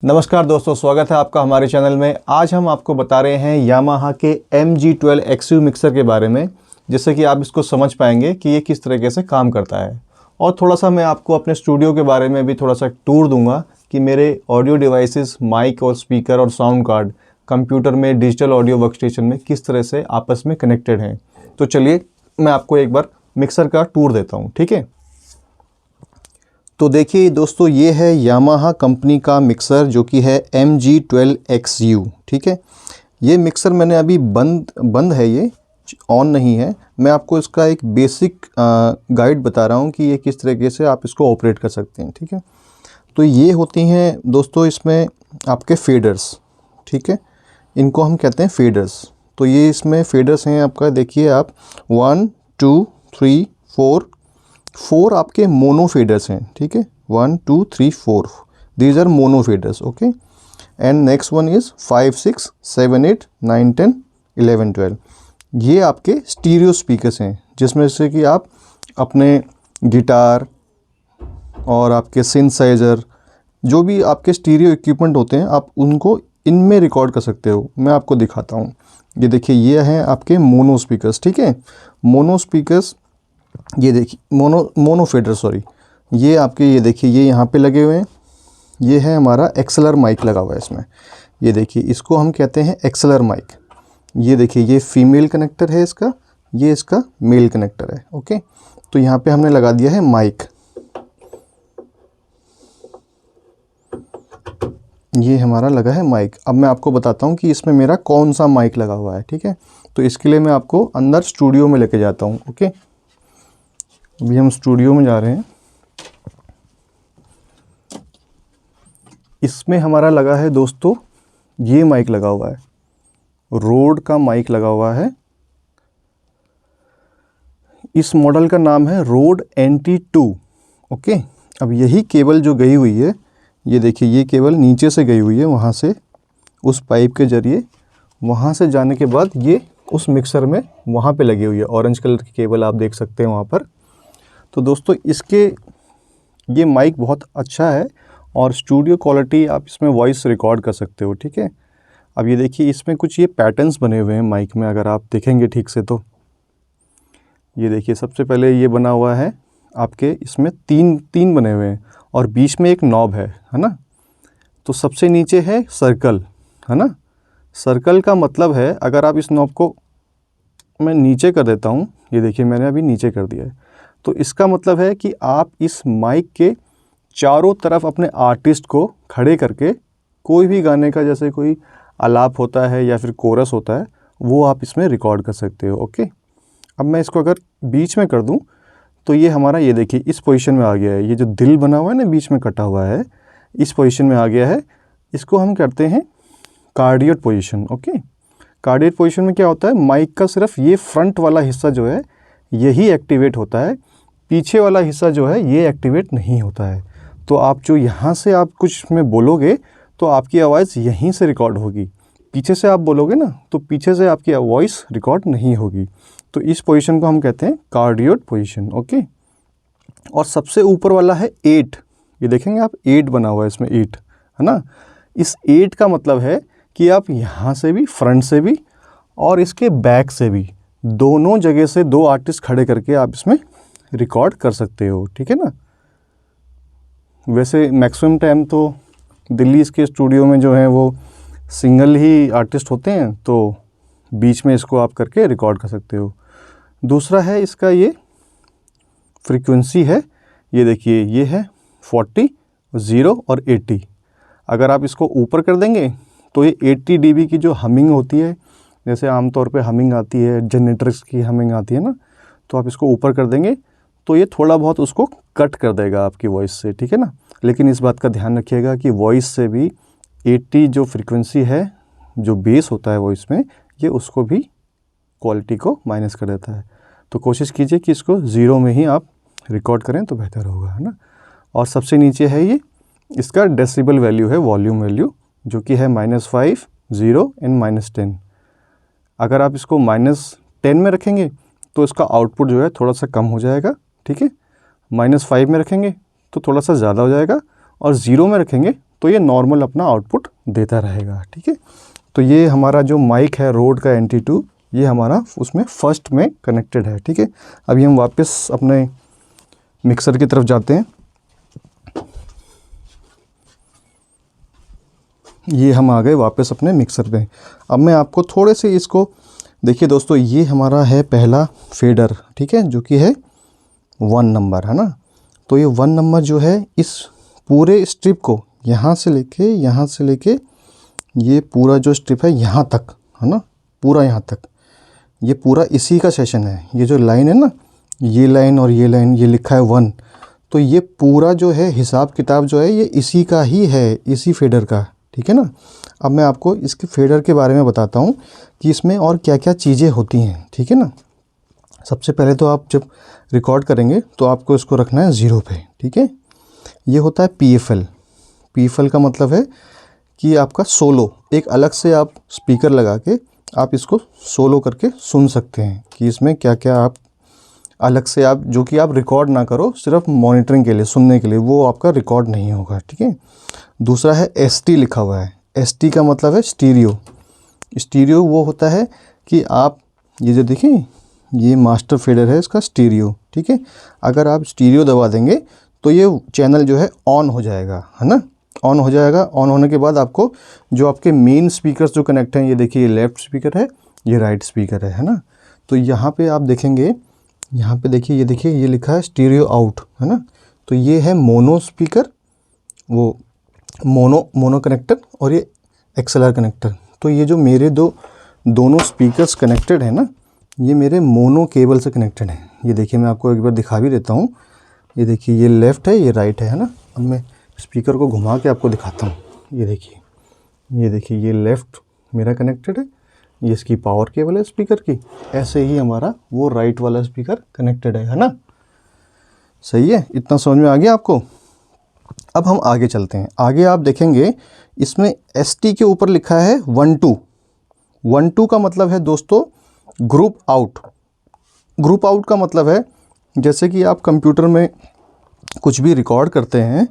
नमस्कार दोस्तों, स्वागत है आपका हमारे चैनल में। आज हम आपको बता रहे हैं यामाहा के MG12 XU मिक्सर के बारे में, जिससे कि आप इसको समझ पाएंगे कि ये किस तरीके से काम करता है। और थोड़ा सा मैं आपको अपने स्टूडियो के बारे में भी थोड़ा सा टूर दूंगा कि मेरे ऑडियो डिवाइसेस, माइक और स्पीकर और साउंड कार्ड कंप्यूटर में डिजिटल ऑडियो वर्कस्टेशन में किस तरह से आपस में कनेक्टेड हैं। तो चलिए मैं आपको एक बार मिक्सर का टूर देता हूँ, ठीक है। तो देखिए दोस्तों, ये है यामाहा कंपनी का मिक्सर जो कि है MG12 XU, ठीक है। ये मिक्सर मैंने अभी बंद है, ये ऑन नहीं है। मैं आपको इसका एक बेसिक गाइड बता रहा हूँ कि ये किस तरीके से आप इसको ऑपरेट कर सकते हैं, ठीक है। तो ये होती हैं दोस्तों इसमें आपके फेडर्स, ठीक है। इनको हम कहते हैं फेडर्स। तो ये इसमें फेडर्स हैं आपका, देखिए आप 1 2 3 4 आपके मोनो फेडर्स हैं, ठीक है। 1 2 3 4 these are mono faders, okay. And next one is 5 6 7 8 9 10 11 12 ये आपके स्टीरियो स्पीकर्स हैं, जिसमें से कि आप अपने गिटार और आपके सिंथसाइज़र, जो भी आपके स्टीरियो इक्विपमेंट होते हैं, आप उनको इनमें रिकॉर्ड कर सकते हो। मैं आपको दिखाता हूँ। ये देखिए, ये हैं आपके मोनो स्पीकर्स, ठीक है। मोनो स्पीकर्स, ये देखिए मोनो फेडर, सॉरी, ये आपके, ये देखिए ये यहाँ पे लगे हुए हैं। ये है हमारा एक्सएलआर माइक लगा हुआ है इसमें। ये देखिए, इसको हम कहते हैं एक्सएलआर माइक। ये देखिए, ये फीमेल कनेक्टर है इसका, ये इसका मेल कनेक्टर है, ओके। तो यहाँ पे हमने लगा दिया है माइक। ये हमारा लगा है माइक। अब मैं आपको बताता हूँ कि इसमें मेरा कौन सा माइक लगा हुआ है, ठीक है। तो इसके लिए मैं आपको अंदर स्टूडियो में लेके जाता हूँ, ओके। अभी हम स्टूडियो में जा रहे हैं। इसमें हमारा लगा है दोस्तों, ये माइक लगा हुआ है, रोड का माइक लगा हुआ है। इस मॉडल का नाम है रोड NT2, ओके। अब यही केबल जो गई हुई है, ये देखिए, ये केबल नीचे से गई हुई है, वहाँ से उस पाइप के ज़रिए वहाँ से जाने के बाद ये उस मिक्सर में वहाँ पे लगी हुई है। ऑरेंज कलर की केबल आप देख सकते हैं वहाँ पर। तो दोस्तों, इसके ये माइक बहुत अच्छा है और स्टूडियो क्वालिटी, आप इसमें वॉइस रिकॉर्ड कर सकते हो, ठीक है। अब ये देखिए, इसमें कुछ ये पैटर्न्स बने हुए हैं माइक में, अगर आप देखेंगे ठीक से तो। ये देखिए, सबसे पहले ये बना हुआ है आपके, इसमें तीन बने हुए हैं और बीच में एक नॉब है ना। तो सबसे नीचे है सर्कल, है ना। सर्कल का मतलब है, अगर आप इस नॉब को मैं नीचे कर देता हूँ, ये देखिए मैंने अभी नीचे कर दिया है, तो इसका मतलब है कि आप इस माइक के चारों तरफ अपने आर्टिस्ट को खड़े करके कोई भी गाने का, जैसे कोई आलाप होता है या फिर कोरस होता है, वो आप इसमें रिकॉर्ड कर सकते हो, ओके। अब मैं इसको अगर बीच में कर दूं तो ये हमारा, ये देखिए इस पोजीशन में आ गया है। ये जो दिल बना हुआ है ना, बीच में कटा हुआ है, इस पोजीशन में आ गया है। इसको हम करते हैं कार्डियोट पोजीशन, ओके। कार्डियोट पोजीशन में क्या होता है, माइक का सिर्फ ये फ्रंट वाला हिस्सा जो है यही एक्टिवेट होता है, पीछे वाला हिस्सा जो है ये एक्टिवेट नहीं होता है। तो आप जो यहाँ से आप कुछ में बोलोगे तो आपकी आवाज़ यहीं से रिकॉर्ड होगी। पीछे से आप बोलोगे ना, तो पीछे से आपकी वॉइस रिकॉर्ड नहीं होगी। तो इस पोजीशन को हम कहते हैं कार्डियोट पोजीशन, ओके। और सबसे ऊपर वाला है 8। ये देखेंगे आप, 8 बना हुआ है इसमें, 8 है ना। इस 8 का मतलब है कि आप यहाँ से भी, फ्रंट से भी और इसके बैक से भी, दोनों जगह से 2 आर्टिस्ट खड़े करके आप इसमें रिकॉर्ड कर सकते हो, ठीक है ना। वैसे मैक्सिमम टाइम तो दिल्ली के स्टूडियो में जो है वो सिंगल ही आर्टिस्ट होते हैं, तो बीच में इसको आप करके रिकॉर्ड कर सकते हो। दूसरा है इसका, ये फ्रीक्वेंसी है, ये देखिए ये है 40, 0 और 80। अगर आप इसको ऊपर कर देंगे तो ये 80 dB की जो हमिंग होती है, जैसे आमतौर पे हमिंग आती है, जनरेटर्स की हमिंग आती है ना, तो आप इसको ऊपर कर देंगे तो ये थोड़ा बहुत उसको कट कर देगा आपकी वॉइस से, ठीक है ना। लेकिन इस बात का ध्यान रखिएगा कि वॉइस से भी 80 जो फ्रीक्वेंसी है, जो बेस होता है वॉइस में, ये उसको भी क्वालिटी को माइनस कर देता है। तो कोशिश कीजिए कि इसको 0 में ही आप रिकॉर्ड करें तो बेहतर होगा, है ना। और सबसे नीचे है ये, इसका डेसिबल वैल्यू है, वॉल्यूम वैल्यू, जो कि है -5, 0 एंड -10। अगर आप इसको -10 में रखेंगे तो इसका आउटपुट जो है थोड़ा सा कम हो जाएगा, ठीक है। -5 में रखेंगे तो थोड़ा सा ज़्यादा हो जाएगा, और 0 में रखेंगे तो ये नॉर्मल अपना आउटपुट देता रहेगा, ठीक है। तो ये हमारा जो माइक है रोड का NT2, ये हमारा उसमें फर्स्ट में कनेक्टेड है, ठीक है। अभी हम वापस अपने मिक्सर की तरफ जाते हैं। ये हम आ गए वापस अपने मिक्सर पे। अब मैं आपको थोड़े से इसको देखिए दोस्तों, ये हमारा है पहला फेडर, ठीक है, जो कि है 1 नंबर, है ना। तो ये 1 नंबर जो है इस पूरे स्ट्रिप को यहाँ से लेके ये पूरा जो स्ट्रिप है यहाँ तक, है ना, पूरा यहाँ तक, ये पूरा इसी का सेशन है। ये जो लाइन है ना, ये लाइन और ये लाइन, ये लिखा है 1, तो ये पूरा जो है हिसाब किताब जो है ये इसी का ही है, इसी फेडर का, ठीक है ना। अब मैं आपको इसके फेडर के बारे में बताता हूँ कि इसमें और क्या क्या चीज़ें होती हैं, ठीक है ना। सबसे पहले तो आप जब रिकॉर्ड करेंगे तो आपको इसको रखना है 0 पे, ठीक है। ये होता है PFL। PFL का मतलब है कि आपका सोलो, एक अलग से आप स्पीकर लगा के आप इसको सोलो करके सुन सकते हैं कि इसमें क्या क्या आप अलग से आप जो कि आप रिकॉर्ड ना करो, सिर्फ मॉनिटरिंग के लिए, सुनने के लिए, वो आपका रिकॉर्ड नहीं होगा, ठीक है। दूसरा है ST लिखा हुआ है। ST का मतलब है स्टीरियो। स्टीरियो वो होता है कि आप ये जो देखिए ये मास्टर फेडर है इसका स्टीरियो, ठीक है। अगर आप स्टीरियो दबा देंगे तो ये चैनल जो है ऑन हो जाएगा, है ना, ऑन हो जाएगा। ऑन होने के बाद आपको जो आपके मेन स्पीकर्स जो कनेक्ट हैं, ये देखिए ये लेफ़्ट स्पीकर है, ये राइट स्पीकर है ना। तो यहाँ पे आप देखेंगे, यहाँ पे देखिए, ये देखिए ये लिखा है स्टीरियो आउट, है ना। तो ये है मोनो स्पीकर, वो मोनो कनेक्टर, और ये XLR कनेक्टर। तो ये जो मेरे दोनों स्पीकर्स कनेक्टेड है ना, ये मेरे मोनो केबल से कनेक्टेड हैं। ये देखिए मैं आपको एक बार दिखा भी देता हूँ। ये देखिए ये लेफ़्ट है, ये राइट है ना। अब मैं स्पीकर को घुमा के आपको दिखाता हूँ। ये देखिए ये लेफ़्ट मेरा कनेक्टेड है, ये इसकी पावर केबल है स्पीकर की। ऐसे ही हमारा वो राइट वाला स्पीकर कनेक्टेड है ना। सही है, इतना समझ में आ गया आपको। अब हम आगे चलते हैं। आगे आप देखेंगे इसमें ST के ऊपर लिखा है 1-2। 1-2 का मतलब है दोस्तों ग्रुप आउट। ग्रुप आउट का मतलब है जैसे कि आप कंप्यूटर में कुछ भी रिकॉर्ड करते हैं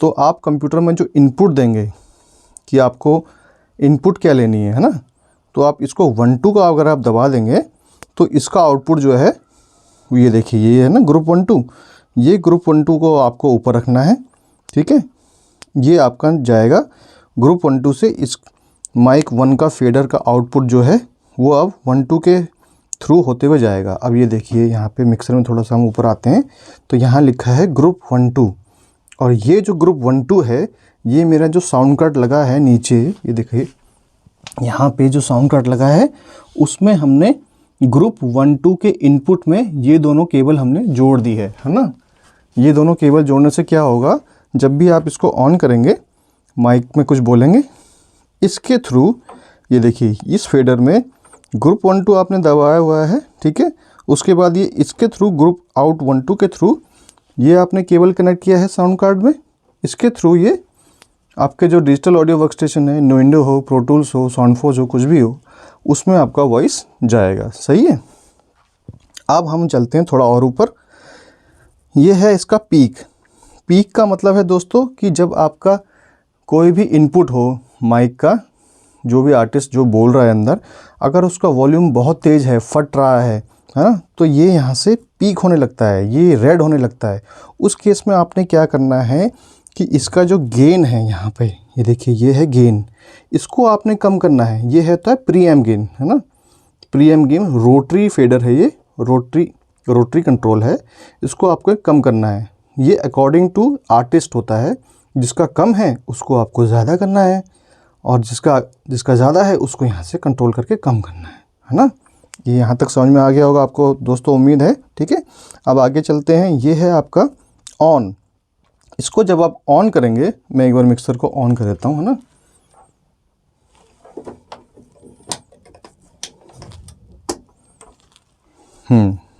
तो आप कंप्यूटर में जो इनपुट देंगे कि आपको इनपुट क्या लेनी है ना, तो आप इसको 1-2 का अगर आप दबा देंगे तो इसका आउटपुट जो है ये देखिए ये है ना ग्रुप 1-2। ये ग्रुप 1-2 को आपको ऊपर रखना है, ठीक है। ये आपका जाएगा ग्रुप 1-2 से इस माइक 1 का फेडर का आउटपुट जो है वो अब 1-2 के थ्रू होते हुए जाएगा। अब ये देखिए यहाँ पे मिक्सर में थोड़ा सा हम ऊपर आते हैं तो यहाँ लिखा है ग्रुप 1-2, और ये जो ग्रुप 1-2 है ये मेरा जो साउंड कार्ड लगा है नीचे, ये देखिए यहाँ पे जो साउंड कार्ड लगा है उसमें हमने ग्रुप 1-2 के इनपुट में ये दोनों केबल हमने जोड़ दी है ना। ये दोनों केबल जोड़ने से क्या होगा, जब भी आप इसको ऑन करेंगे, माइक में कुछ बोलेंगे, इसके थ्रू ये देखिए इस फेडर में ग्रुप 1-2 आपने दबाया हुआ है, ठीक है। उसके बाद ये इसके थ्रू ग्रुप आउट 1-2 के थ्रू ये आपने केबल कनेक्ट किया है साउंड कार्ड में। इसके थ्रू ये आपके जो डिजिटल ऑडियो वर्क स्टेशन है, Nuendo हो, प्रो टूल्स हो, साउंडफोर्ज हो, कुछ भी हो, उसमें आपका वॉइस जाएगा। सही है। अब हम चलते हैं थोड़ा और ऊपर। ये है इसका पीक। पीक का मतलब है दोस्तों कि जब आपका कोई भी इनपुट हो माइक का, जो भी आर्टिस्ट जो बोल रहा है अंदर, अगर उसका वॉल्यूम बहुत तेज़ है, फट रहा है ना, तो ये यहाँ से पीक होने लगता है, ये रेड होने लगता है। उस केस में आपने क्या करना है कि इसका जो गेन है यहाँ पे, ये देखिए ये है गेन, इसको आपने कम करना है। ये है तो है प्रीएम्प गेन, है ना। प्रीएम्प गेन रोटरी फेडर है, ये रोटरी कंट्रोल है, इसको आपको कम करना है। ये अकॉर्डिंग टू आर्टिस्ट होता है, जिसका कम है उसको आपको ज़्यादा करना है, और जिसका ज़्यादा है उसको यहाँ से कंट्रोल करके कम करना है ना। ये यहाँ तक समझ में आ गया होगा आपको दोस्तों, उम्मीद है, ठीक है। अब आगे चलते हैं। ये है आपका ऑन। इसको जब आप ऑन करेंगे, मैं एक बार मिक्सर को ऑन कर देता हूँ, है ना।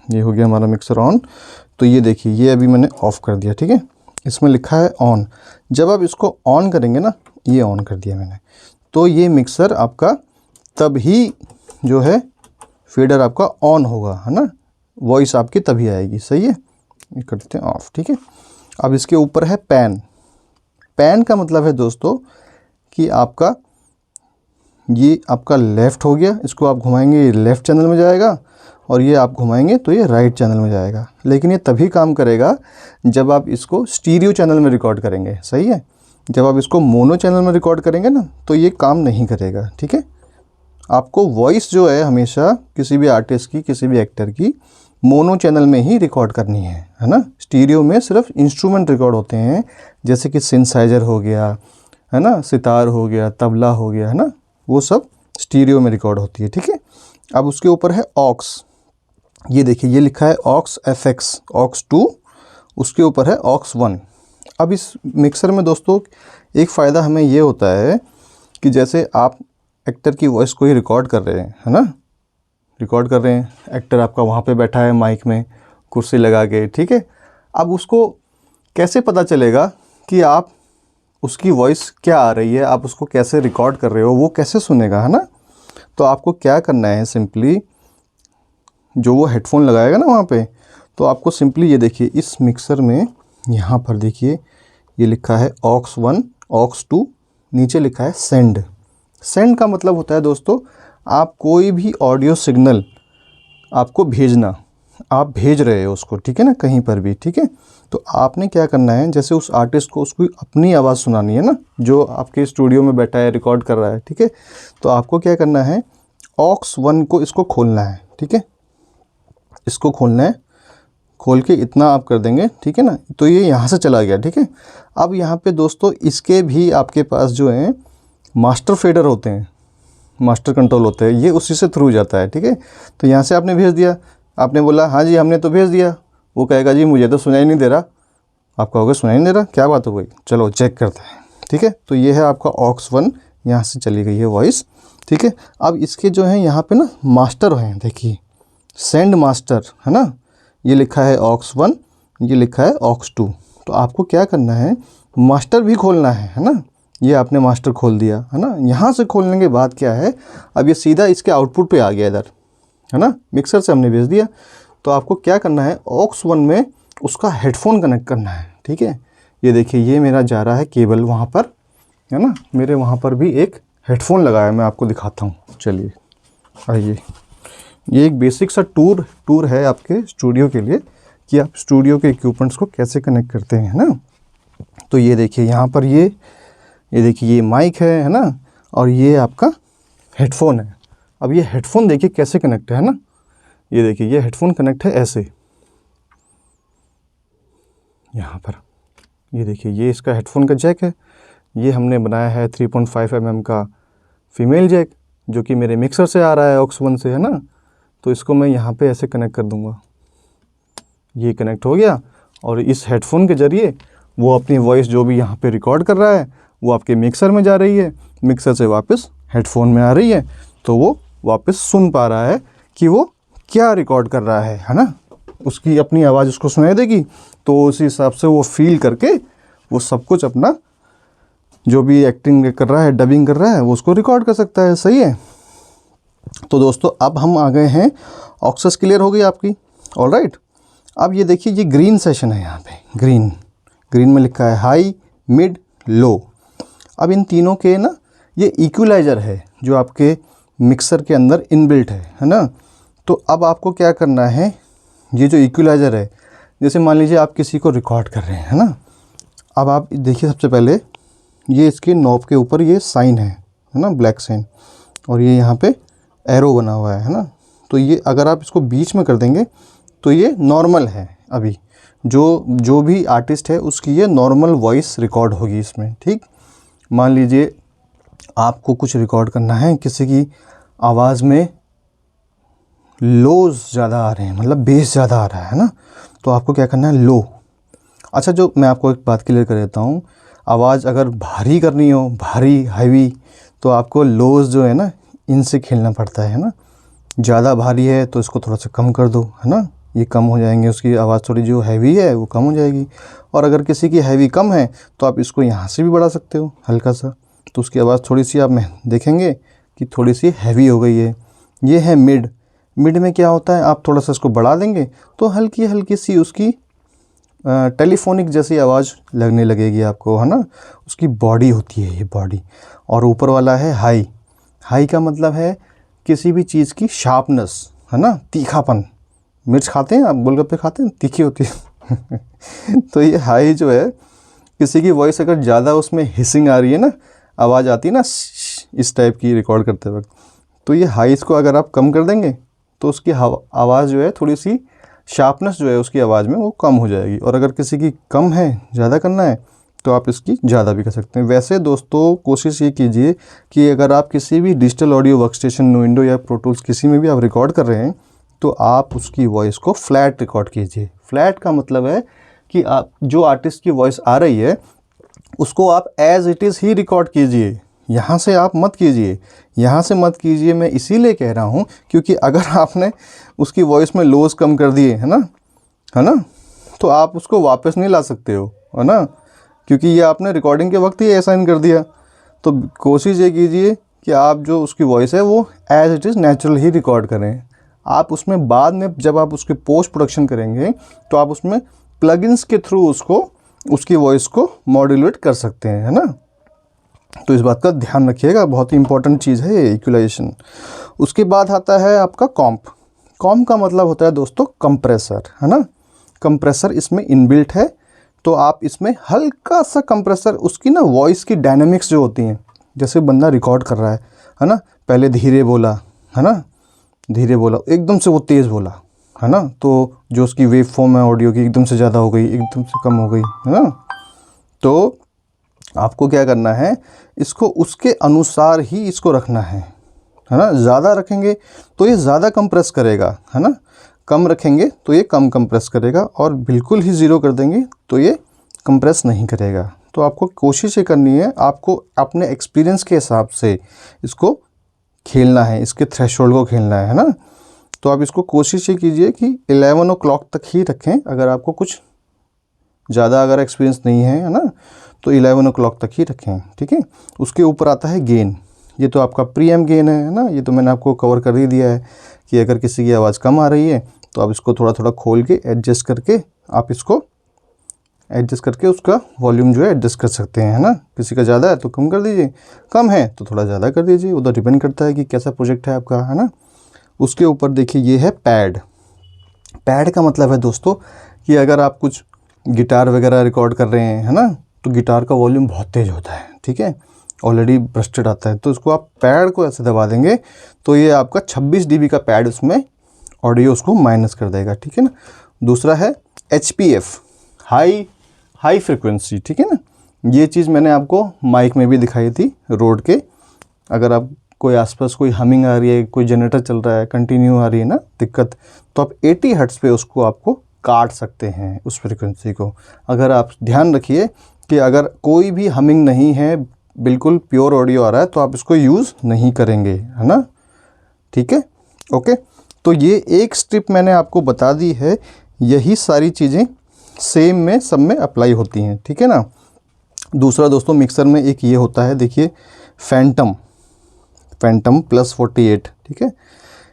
ये हो गया हमारा मिक्सर ऑन। तो ये देखिए ये अभी मैंने ऑफ़ कर दिया, ठीक है। इसमें लिखा है ऑन। जब आप इसको ऑन करेंगे ना, ये ऑन कर दिया मैंने, तो ये मिक्सर आपका तभी जो है फेडर आपका ऑन होगा, है ना। वॉइस आपकी तभी आएगी। सही है। ये कर देते हैं ऑफ, ठीक है। अब इसके ऊपर है पैन। पैन का मतलब है दोस्तों कि आपका ये आपका लेफ़्ट हो गया, इसको आप घुमाएंगे ये लेफ़्ट चैनल में जाएगा, और ये आप घुमाएंगे तो ये राइट चैनल में जाएगा। लेकिन ये तभी काम करेगा जब आप इसको स्टीरियो चैनल में रिकॉर्ड करेंगे, सही है। जब आप इसको मोनो चैनल में रिकॉर्ड करेंगे ना तो ये काम नहीं करेगा, ठीक है। आपको वॉइस जो है हमेशा किसी भी आर्टिस्ट की, किसी भी एक्टर की मोनो चैनल में ही रिकॉर्ड करनी है ना। स्टीरियो में सिर्फ इंस्ट्रूमेंट रिकॉर्ड होते हैं, जैसे कि सिंथसाइजर हो गया, है ना, सितार हो गया, तबला हो गया, है ना, वो सब स्टीरियो में रिकॉर्ड होती है, ठीक है। अब उसके ऊपर है ऑक्स, ये देखिए ये लिखा है ऑक्स FX, ऑक्स 2, उसके ऊपर है ऑक्स 1। अब इस मिक्सर में दोस्तों एक फ़ायदा हमें ये होता है कि जैसे आप एक्टर की वॉइस को ही रिकॉर्ड कर रहे हैं, है ना, रिकॉर्ड कर रहे हैं, एक्टर आपका वहाँ पे बैठा है माइक में कुर्सी लगा के, ठीक है। अब उसको कैसे पता चलेगा कि आप उसकी वॉइस क्या आ रही है, आप उसको कैसे रिकॉर्ड कर रहे हो, वो कैसे सुनेगा, है ना। तो आपको क्या करना है, सिंपली जो वो हेडफोन लगाएगा ना वहाँ पे, तो आपको सिंपली ये देखिए इस मिक्सर में यहाँ पर देखिए ये लिखा है ऑक्स 1, ऑक्स 2, नीचे लिखा है सेंड। सेंड का मतलब होता है दोस्तों आप कोई भी ऑडियो सिग्नल आपको भेजना, आप भेज रहे हो उसको, ठीक है ना, कहीं पर भी, ठीक है। तो आपने क्या करना है, जैसे उस आर्टिस्ट को उसको अपनी आवाज़ सुनानी है ना, जो आपके स्टूडियो में बैठा है रिकॉर्ड कर रहा है, ठीक है। तो आपको क्या करना है, ऑक्स 1 को इसको खोलना है, ठीक है, इसको खोलना है, खोल के इतना आप कर देंगे, ठीक है ना, तो ये यहाँ से चला गया, ठीक है। अब यहाँ पे दोस्तों इसके भी आपके पास जो है मास्टर फेडर होते हैं, मास्टर कंट्रोल होते हैं, ये उसी से थ्रू जाता है, ठीक है। तो यहाँ से आपने भेज दिया, आपने बोला हाँ जी हमने तो भेज दिया, वो कहेगा जी मुझे तो सुनाई नहीं दे रहा, आप कहोगे सुनाई नहीं दे रहा, क्या बात हो गई, चलो चेक करते हैं, ठीक है। तो ये है आपका ऑक्स 1, यहाँ से चली गई है वॉइस, ठीक है। अब इसके जो है यहाँ पे ना मास्टर हैं, देखिए सेंड मास्टर, है ना, ये लिखा है ऑक्स 1, ये लिखा है ऑक्स 2। तो आपको क्या करना है, मास्टर भी खोलना है ना, ये आपने मास्टर खोल दिया, है ना। यहाँ से खोलने के बाद क्या है, अब ये सीधा इसके आउटपुट पे आ गया इधर, है ना, मिक्सर से हमने भेज दिया। तो आपको क्या करना है, ऑक्स 1 में उसका हेडफोन कनेक्ट करना है, ठीक है। ये देखिए ये मेरा जा रहा है केबल वहाँ पर, है ना, मेरे वहाँ पर भी एक हेडफोन लगा है, मैं आपको दिखाता हूँ, चलिए आइए। ये एक बेसिक सा टूर है आपके स्टूडियो के लिए कि आप स्टूडियो के इक्विपमेंट्स को कैसे कनेक्ट करते हैं, है ना। तो ये देखिए यहाँ पर ये देखिए ये माइक है ना, और ये आपका हेडफोन है। अब ये हेडफोन देखिए कैसे कनेक्ट है ना, ये देखिए ये हेडफोन कनेक्ट है ऐसे, यहाँ पर ये देखिए ये इसका हेडफोन का जैक है, ये हमने बनाया है 3.5 mm का फीमेल जैक, जो कि मेरे मिक्सर से आ रहा है ऑक्स 1 से, है ना। तो इसको मैं यहाँ पे ऐसे कनेक्ट कर दूँगा, ये कनेक्ट हो गया, और इस हेडफोन के ज़रिए वो अपनी वॉइस जो भी यहाँ पे रिकॉर्ड कर रहा है वो आपके मिक्सर में जा रही है, मिक्सर से वापस हेडफोन में आ रही है, तो वो वापस सुन पा रहा है कि वो क्या रिकॉर्ड कर रहा है ना। उसकी अपनी आवाज़ उसको सुनाई देगी, तो उसी हिसाब से वो फील करके वो सब कुछ अपना जो भी एक्टिंग कर रहा है, डबिंग कर रहा है, वो उसको रिकॉर्ड कर सकता है, सही है। तो दोस्तों अब हम आ गए हैं, ऑक्सेस क्लियर हो गई आपकी, ऑलराइट। अब ये देखिए ये ग्रीन सेशन है, यहाँ पे ग्रीन में लिखा है हाई, मिड, लो। अब इन तीनों के ना ये इक्वलाइज़र है जो आपके मिक्सर के अंदर इनबिल्ट है ना। तो अब आपको क्या करना है, ये जो इक्वलाइज़र है, जैसे मान लीजिए आप किसी को रिकॉर्ड कर रहे हैं ना, अब आप देखिए सबसे पहले ये इसके नॉब के ऊपर ये साइन है ना, ब्लैक साइन, और ये यहाँ पे एरो बना हुआ है ना। तो ये अगर आप इसको बीच में कर देंगे तो ये नॉर्मल है, अभी जो भी आर्टिस्ट है उसकी ये नॉर्मल वॉइस रिकॉर्ड होगी इसमें, ठीक। मान लीजिए आपको कुछ रिकॉर्ड करना है, किसी की आवाज़ में लोज ज़्यादा आ रहे हैं, मतलब बेस ज़्यादा आ रहा है ना, तो आपको क्या करना है, लो। अच्छा, जो मैं आपको एक बात क्लियर कर देता हूँ, आवाज़ अगर भारी करनी हो, भारी हैवी, तो आपको लोज जो है ना इनसे खेलना पड़ता है ना। ज़्यादा भारी है तो इसको थोड़ा सा कम कर दो, है ना, ये कम हो जाएंगे, उसकी आवाज़ थोड़ी जो हैवी है वो कम हो जाएगी। और अगर किसी की हैवी कम है तो आप इसको यहाँ से भी बढ़ा सकते हो हल्का सा, तो उसकी आवाज़ थोड़ी सी आप देखेंगे कि थोड़ी सी हैवी हो गई है। ये है मिड में क्या होता है, आप थोड़ा सा इसको बढ़ा देंगे तो हल्की हल्की सी उसकी टेलीफोनिक जैसी आवाज़ लगने लगेगी आपको, है ना। उसकी बॉडी होती है ये बॉडी, और ऊपर वाला है हाई। हाई का मतलब है किसी भी चीज़ की शार्पनेस, है ना, तीखापन। मिर्च खाते हैं आप, गोलगप्पे खाते हैं, तीखी होती है तो ये हाई जो है, किसी की वॉइस अगर ज़्यादा उसमें हिसिंग आ रही है ना, आवाज़ आती है ना इस टाइप की रिकॉर्ड करते वक्त, तो ये हाइस को अगर आप कम कर देंगे तो उसकी आवाज़ जो है, थोड़ी सी शार्पनेस जो है उसकी आवाज़ में वो कम हो जाएगी। और अगर किसी की कम है, ज़्यादा करना है, तो आप इसकी ज़्यादा भी कर सकते हैं। वैसे दोस्तों कोशिश ये कीजिए कि अगर आप किसी भी डिजिटल ऑडियो वर्कस्टेशन, विंडो या प्रो टूल्स किसी में भी आप रिकॉर्ड कर रहे हैं, तो आप उसकी वॉइस को फ्लैट रिकॉर्ड कीजिए। फ्लैट का मतलब है कि आप जो आर्टिस्ट की वॉइस आ रही है उसको आप एज इट इज़ ही रिकॉर्ड कीजिए, यहाँ से आप मत कीजिए, यहाँ से मत कीजिए। मैं इसीलिए कह रहा हूँ क्योंकि अगर आपने उसकी वॉइस में लोज कम कर दिए, है ना, तो आप उसको वापस नहीं ला सकते हो, है ना, क्योंकि ये आपने रिकॉर्डिंग के वक्त ही असाइन कर दिया। तो कोशिश ये कीजिए कि आप जो उसकी वॉइस है वो एज इट इज़ नेचुरल ही रिकॉर्ड करें। आप उसमें बाद में जब आप उसके पोस्ट प्रोडक्शन करेंगे तो आप उसमें प्लगइन्स के थ्रू उसकी वॉइस को मॉड्यूलेट कर सकते हैं, है ना। तो इस बात का ध्यान रखिएगा, बहुत ही इंपॉर्टेंट चीज़ है ये इक्वलाइजेशन। उसके बाद आता है आपका कॉम्प। कॉम्प का मतलब होता है दोस्तों कंप्रेसर, है ना। कंप्रेसर इसमें इनबिल्ट है, तो आप इसमें हल्का सा कंप्रेसर, उसकी ना वॉइस की डायनामिक्स जो होती हैं, जैसे बंदा रिकॉर्ड कर रहा है ना, पहले धीरे बोला, है ना, धीरे बोला, एकदम से वो तेज़ बोला, है ना, तो जो उसकी वेव फॉर्म है ऑडियो की एकदम से ज़्यादा हो गई, एकदम से कम हो गई, है ना। तो आपको क्या करना है, इसको उसके अनुसार ही इसको रखना है ना। ज़्यादा रखेंगे तो ये ज़्यादा कंप्रेस करेगा, है ना, कम रखेंगे तो ये कम कंप्रेस करेगा, और बिल्कुल ही ज़ीरो कर देंगे तो ये कंप्रेस नहीं करेगा। तो आपको कोशिश ये करनी है, आपको अपने एक्सपीरियंस के हिसाब से इसको खेलना है, इसके थ्रेशोल्ड को खेलना है ना। तो आप इसको कोशिश ये कीजिए कि 11 o'clock तक ही रखें। अगर आपको कुछ ज़्यादा अगर एक्सपीरियंस नहीं है ना, तो 11 o'clock तक ही रखें, ठीक है। उसके ऊपर आता है गेन। ये तो आपका प्रीएम गेन है ना, ये तो मैंने आपको कवर कर ही दिया है कि अगर किसी की आवाज़ कम आ रही है तो आप इसको थोड़ा थोड़ा खोल के एडजस्ट करके आप इसको एडजस्ट करके उसका वॉल्यूम जो है एडजस्ट कर सकते हैं, है ना। किसी का ज़्यादा है तो कम कर दीजिए, कम है तो थोड़ा ज़्यादा कर दीजिए, उधर डिपेंड करता है कि कैसा प्रोजेक्ट है आपका, है ना। उसके ऊपर देखिए ये है पैड। पैड का मतलब है दोस्तों कि अगर आप कुछ गिटार वगैरह रिकॉर्ड कर रहे हैं, है ना, तो गिटार का वॉल्यूम बहुत तेज़ होता है, ठीक है, ऑलरेडी ब्रस्टेड आता है, तो इसको आप पैड को ऐसे दबा देंगे तो ये आपका 26 dB का पैड उसमें ऑडियो उसको माइनस कर देगा, ठीक है ना। दूसरा है HPF, हाई फ्रिक्वेंसी, ठीक है ना। ये चीज़ मैंने आपको माइक में भी दिखाई थी रोड के। अगर आप कोई आसपास कोई हमिंग आ रही है, कोई जनरेटर चल रहा है, कंटिन्यू आ रही है ना दिक्कत, तो आप 80 हर्ट्ज़ पे उसको आपको काट सकते हैं उस फ्रिक्वेंसी को। अगर आप ध्यान रखिए कि अगर कोई भी हमिंग नहीं है, बिल्कुल प्योर ऑडियो आ रहा है, तो आप इसको यूज़ नहीं करेंगे, है ना, ठीक है, ओके। तो ये एक स्ट्रिप मैंने आपको बता दी है, यही सारी चीज़ें सेम में सब में अप्लाई होती हैं, ठीक है ना। दूसरा दोस्तों मिक्सर में एक ये होता है, देखिए फैंटम +48, ठीक है,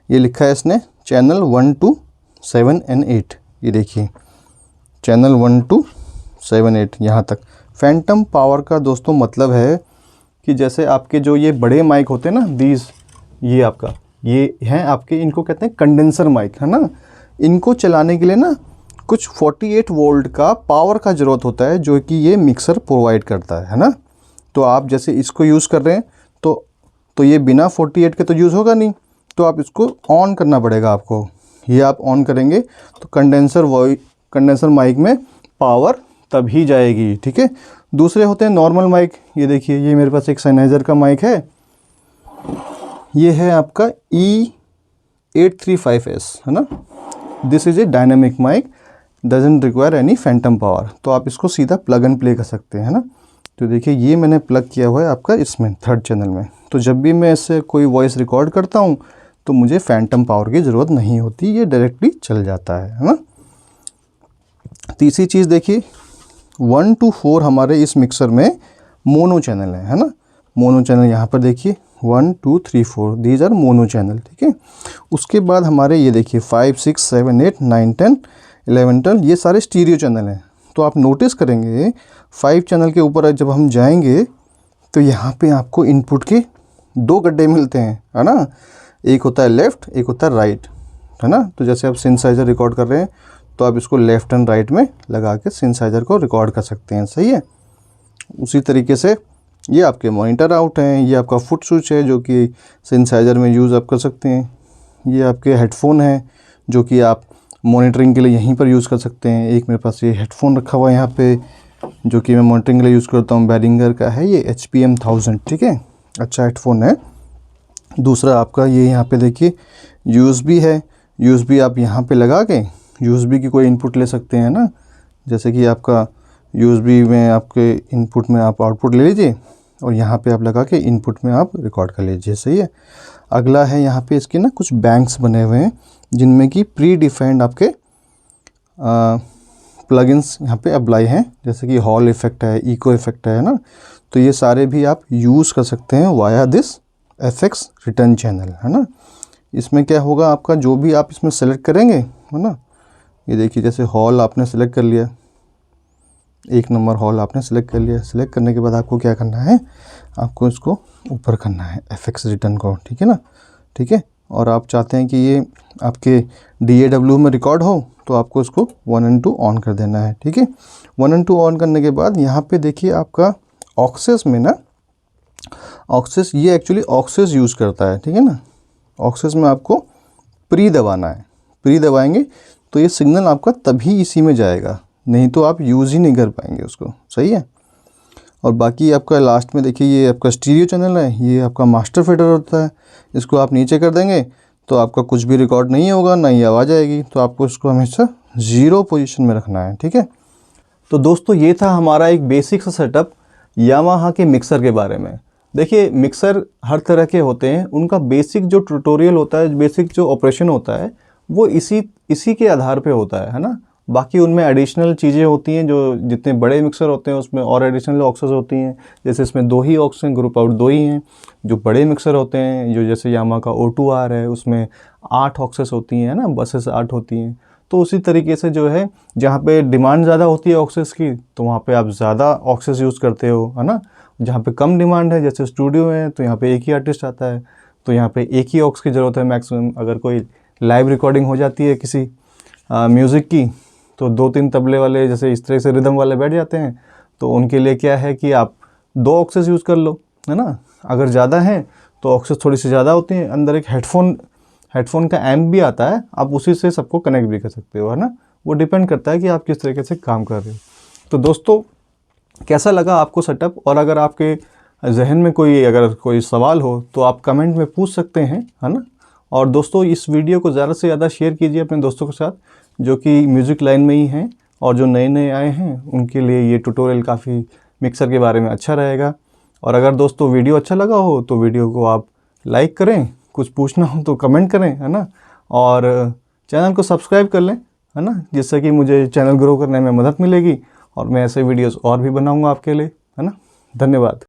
ये लिखा है इसने चैनल 1 to 7 and 8, ये देखिए चैनल 1 to 7 8 यहाँ तक। फैंटम पावर का दोस्तों मतलब है कि जैसे आपके जो ये बड़े माइक होते हैं ना, ये आपका ये हैं आपके, इनको कहते हैं कंडेंसर माइक, है ना। इनको चलाने के लिए ना कुछ 48 वोल्ट का पावर का ज़रूरत होता है, जो कि ये मिक्सर प्रोवाइड करता है ना। तो आप जैसे इसको यूज़ कर रहे हैं तो ये बिना 48 के तो यूज़ होगा नहीं, तो आप इसको ऑन करना पड़ेगा आपको। ये आप ऑन करेंगे तो कंडेंसर माइक में पावर तभी जाएगी, ठीक है। दूसरे होते हैं नॉर्मल माइक। ये देखिए, ये मेरे पास एक साइनाइजर का माइक है, ये है आपका E835S, है ना। This is a dynamic mic, doesn't require any phantom power. तो आप इसको सीधा प्लग एंड प्ले कर सकते हैं ना। तो देखिए ये मैंने प्लग किया हुआ है आपका इसमें 3rd चैनल में, तो जब भी मैं इससे कोई वॉइस रिकॉर्ड करता हूँ तो मुझे फैंटम पावर की ज़रूरत नहीं होती, ये डायरेक्टली चल जाता है ना। तीसरी चीज़ देखिए 1 to 4 हमारे इस मिक्सर में मोनो चैनल है ना। मोनो चैनल यहाँ पर देखिए 1 2 3 4 दीज आर मोनो चैनल, ठीक है। उसके बाद हमारे ये देखिए 5 6 7 8 9 10 11 12 ये सारे स्टीरियो चैनल हैं, तो आप नोटिस करेंगे 5 चैनल के ऊपर जब हम जाएंगे तो यहाँ पे आपको इनपुट के 2 गड्ढे मिलते हैं, है ना। एक होता है लेफ़्ट, एक होता है राइट, है ना। तो जैसे आप सिंथेसाइज़र रिकॉर्ड कर रहे हैं तो आप इसको लेफ़्ट एंड राइट में लगा के सिंथेसाइज़र को रिकॉर्ड कर सकते हैं, सही है। उसी तरीके से ये आपके मॉनिटर आउट हैं, ये आपका फुट स्विच है जो कि सिंथेसाइज़र में यूज़ आप कर सकते हैं। ये आपके हेडफोन हैं जो कि आप मॉनिटरिंग के लिए यहीं पर यूज़ कर सकते हैं। एक मेरे पास ये हेडफोन रखा हुआ है यहाँ पे जो कि मैं मॉनिटरिंग के लिए यूज़ करता हूँ, बेरिंगर का है ये HPM 1000, ठीक है, अच्छा हेडफोन है। दूसरा आपका ये यहाँ पे देखिए USB है, USB आप यहाँ पे लगा के USB की कोई इनपुट ले सकते हैं ना, जैसे कि आपका USB में आपके इनपुट में आप आउटपुट ले लीजिए और यहाँ पे आप लगा के इनपुट में आप रिकॉर्ड कर लीजिए, सही है। अगला है यहाँ पे इसके ना कुछ बैंक्स बने हुए हैं जिनमें कि प्री डिफाइंड आपके प्लगइन्स यहाँ पे अप्लाई हैं, जैसे कि हॉल इफ़ेक्ट है, इको इफ़ेक्ट है ना। तो ये सारे भी आप यूज़ कर सकते हैं via this FX return channel, है ना। इसमें क्या होगा, आपका जो भी आप इसमें सेलेक्ट करेंगे, है ना, ये देखिए जैसे हॉल आपने सेलेक्ट कर लिया, 1 नंबर हॉल आपने सेलेक्ट कर लिया। सेलेक्ट करने के बाद आपको क्या करना है, आपको इसको ऊपर करना है FX रिटर्न को, ठीक है ना, ठीक है। और आप चाहते हैं कि ये आपके DAW में रिकॉर्ड हो तो आपको इसको 1 and 2 ऑन कर देना है, ठीक है। 1 and 2 ऑन करने के बाद यहाँ पे देखिए आपका ऑक्सेस में ना, ऑक्सेस ये एक्चुअली ऑक्सेस यूज़ करता है, ठीक है ना। ऑक्सेस में आपको प्री दबाना है, प्री दबाएंगे तो ये सिग्नल आपका तभी इसी में जाएगा, नहीं तो आप यूज़ ही नहीं कर पाएंगे उसको, सही है। और बाकी आपका लास्ट में देखिए ये आपका स्टीरियो चैनल है, ये आपका मास्टर फेडर होता है। इसको आप नीचे कर देंगे तो आपका कुछ भी रिकॉर्ड नहीं होगा, ना ही आवाज़ आएगी, तो आपको इसको हमेशा 0 पोजीशन में रखना है, ठीक है। तो दोस्तों ये था हमारा एक बेसिक सा सेटअप यामाहा के मिक्सर के बारे में। देखिए मिक्सर हर तरह के होते हैं, उनका बेसिक जो ट्यूटोरियल होता है, बेसिक जो ऑपरेशन होता है वो इसी के आधार पे होता है ना। बाकी उनमें एडिशनल चीज़ें होती हैं, जो जितने बड़े मिक्सर होते हैं उसमें और एडिशनल ऑक्सेस होती हैं, जैसे इसमें 2 ही ऑक्स हैं, ग्रुप आउट 2 ही हैं। जो बड़े मिक्सर होते हैं, जो जैसे यामाहा का O2R है, उसमें 8 ऑक्सेस होती हैं ना, बसेस 8 होती हैं। तो उसी तरीके से जो है जहाँ पे डिमांड ज़्यादा होती है ऑक्सेस की तो वहाँ पे आप ज़्यादा ऑक्सेस यूज़ करते हो, है ना। जहाँ पे कम डिमांड है, जैसे स्टूडियो है, तो यहाँ पे एक ही आर्टिस्ट आता है, तो यहाँ पे एक ही ऑक्स की ज़रूरत है मैक्सिमम। अगर कोई लाइव रिकॉर्डिंग हो जाती है किसी म्यूज़िक की तो 2-3 तबले वाले जैसे इस तरह से रिदम वाले बैठ जाते हैं, तो उनके लिए क्या है कि आप 2 ऑक्सेस यूज़ कर लो, है ना। अगर ज़्यादा हैं तो ऑक्सेस थोड़ी सी ज़्यादा होती हैं। अंदर एक हेडफोन का एम्प भी आता है, आप उसी से सबको कनेक्ट भी कर सकते हो, है ना। वो डिपेंड करता है कि आप किस तरीके से काम कर रहे हो। तो दोस्तों कैसा लगा आपको सेटअप, और अगर आपके जहन में कोई सवाल हो तो आप कमेंट में पूछ सकते हैं, है ना। और दोस्तों इस वीडियो को ज़्यादा से ज़्यादा शेयर कीजिए अपने दोस्तों के साथ जो कि म्यूज़िक लाइन में ही हैं, और जो नए आए हैं उनके लिए ये ट्यूटोरियल काफ़ी मिक्सर के बारे में अच्छा रहेगा। और अगर दोस्तों वीडियो अच्छा लगा हो तो वीडियो को आप लाइक करें, कुछ पूछना हो तो कमेंट करें, है ना। और चैनल को सब्सक्राइब कर लें, है ना, जिससे कि मुझे चैनल ग्रो करने में मदद मिलेगी और मैं ऐसे वीडियोस और भी बनाऊंगा आपके लिए, है ना। धन्यवाद।